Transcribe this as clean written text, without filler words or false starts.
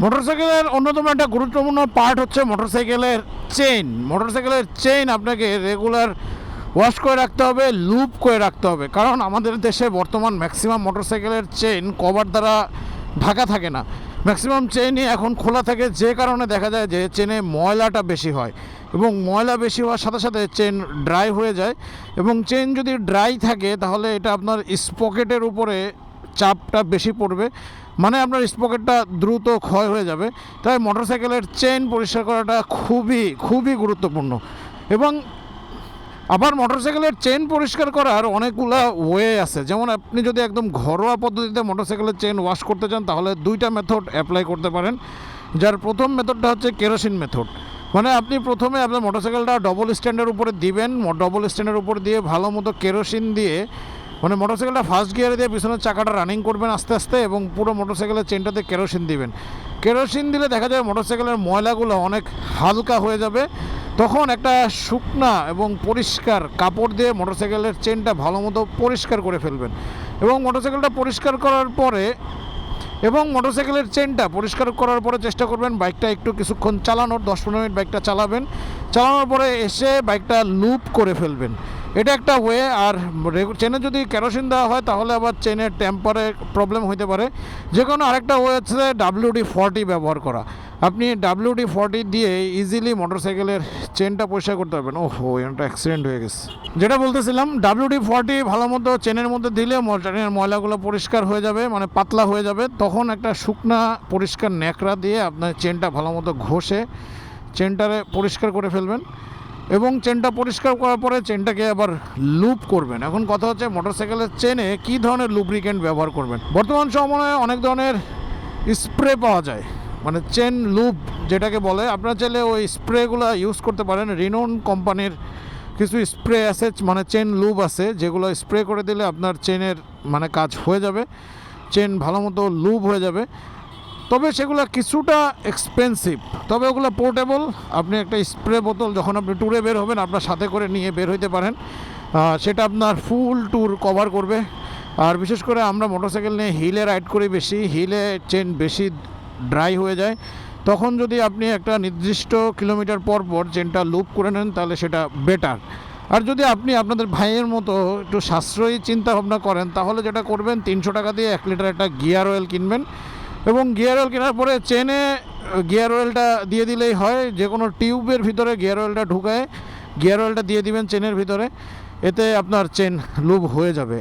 মোটরসাইকেলের অন্যতম একটা গুরুত্বপূর্ণ পার্ট হচ্ছে মোটরসাইকেলের চেইন। মোটরসাইকেলের চেইন আপনাকে রেগুলার ওয়াশ করে রাখতে হবে, লুপ করে রাখতে হবে, কারণ আমাদের দেশে বর্তমান ম্যাক্সিমাম মোটরসাইকেলের চেইন কভার দ্বারা ঢাকা থাকে না। ম্যাক্সিমাম চেইনই এখন খোলা থাকে, যে কারণে দেখা যায় যে চেনে ময়লাটা বেশি হয়, এবং ময়লা বেশি হওয়ার সাথে সাথে চেন ড্রাই হয়ে যায়। এবং চেন যদি ড্রাই থাকে তাহলে এটা আপনার স্পকেটের উপরে চাপটা বেশি পড়বে, মানে আপনার স্পকেটটা দ্রুত ক্ষয় হয়ে যাবে। তাই মোটরসাইকেলের চেইন পরিষ্কার করাটা খুবই খুবই গুরুত্বপূর্ণ। এবং আবার মোটরসাইকেলের চেইন পরিষ্কার করার অনেকগুলো ওয়ে আছে। যেমন আপনি যদি একদম ঘরোয়া পদ্ধতিতে মোটরসাইকেলের চেইন ওয়াশ করতে চান তাহলে দুইটা মেথড অ্যাপ্লাই করতে পারেন। যার প্রথম মেথডটা হচ্ছে কেরোসিন মেথড। মানে আপনি প্রথমে আপনার মোটরসাইকেলটা ডবল স্ট্যান্ডের উপরে দিবেন, ডবল স্ট্যান্ডের উপর দিয়ে ভালো মতো কেরোসিন দিয়ে, মানে মোটরসাইকেলটা ফার্স্ট গিয়ারে দিয়ে পিছনের চাকাটা রানিং করবেন আস্তে আস্তে, এবং পুরো মোটরসাইকেলের চেনটাতে কেরোসিন দিবেন। কেরোসিন দিলে দেখা যায় মোটরসাইকেলের ময়লাগুলো অনেক হালকা হয়ে যাবে। তখন একটা শুকনা এবং পরিষ্কার কাপড় দিয়ে মোটরসাইকেলের চেনটা ভালো মতো পরিষ্কার করে ফেলবেন। এবং মোটরসাইকেলটা পরিষ্কার করার পরে মোটরসাইকেলের চেনটা পরিষ্কার করার পরে চেষ্টা করবেন বাইকটা একটু কিছুক্ষণ চালানোর, 10-15 মিনিট বাইকটা চালাবেন। চালানোর পরে এসে বাইকটা লুপ করে ফেলবেন। এটা একটা ওয়ে। আর চেনে যদি কেরোসিন দেওয়া হয় তাহলে আবার চেনের টেম্পারে প্রবলেম হতে পারে। যে কোনো আরেকটা ওয়ে হচ্ছে WD-40 ব্যবহার করা। আপনি WD-40 দিয়ে ইজিলি মোটরসাইকেলের চেনটা পরিষ্কার করতে পারবেন। ওহো, এটা অ্যাক্সিডেন্ট হয়ে গেছে। যেটা বলতেছিলাম, WD-40 ভালো মতো চেনের মধ্যে দিলে চেনের ময়লাগুলো পরিষ্কার হয়ে যাবে, মানে পাতলা হয়ে যাবে। তখন একটা শুকনা পরিষ্কার ন্যাকড়া দিয়ে আপনার চেনটা ভালো মতো ঘষে চেনটারে পরিষ্কার করে ফেলবেন। এবং চেনটা পরিষ্কার করার পরে চেনটাকে আবার লুপ করবেন। এখন কথা হচ্ছে মোটরসাইকেলের চেনে কী ধরনের লুব্রিকেন্ট ব্যবহার করবেন। বর্তমান সময়ে অনেক ধরনের স্প্রে পাওয়া যায়, মানে চেন লুব যেটাকে বলে। আপনারা চাইলে ওই স্প্রেগুলো ইউজ করতে পারেন। রিনোন কোম্পানির কিছু স্প্রে আছে, মানে চেন লুব আছে, যেগুলো স্প্রে করে দিলে আপনার চেনের মানে কাজ হয়ে যাবে, চেন ভালো মতো লুব হয়ে যাবে। তবে সেগুলো কিছুটা এক্সপেন্সিভ, তবে ওগুলো পোর্টেবল। আপনি একটা স্প্রে বোতল যখন আপনি ট্যুরে বের হবেন আপনার সাথে করে নিয়ে বের হইতে পারেন, সেটা আপনার ফুল ট্যুর কভার করবে। আর বিশেষ করে আমরা মোটরসাইকেল নিয়ে হিলে রাইড করি বেশি, হিলে চেন বেশি ড্রাই হয়ে যায়। তখন যদি আপনি একটা নির্দিষ্ট কিলোমিটার পর পর চেনটা লুপ করে নেন তাহলে সেটা বেটার। আর যদি আপনি আপনাদের ভাইয়ের মতো একটু সাশ্রয়ী চিন্তা ভাবনা করেন তাহলে যেটা করবেন, 300 টাকা দিয়ে 1 লিটার একটা গিয়ার অয়েল কিনবেন। এবং গিয়ার অয়েল কেনার পরে চেনে গিয়ার অয়েলটা দিয়ে দিলেই হয়। যে কোনো টিউবের ভিতরে গিয়ার অয়েলটা ঢুকায় গিয়ার অয়েলটা দিয়ে দিবেন চেনের ভিতরে, এতে আপনার চেন লুব হয়ে যাবে।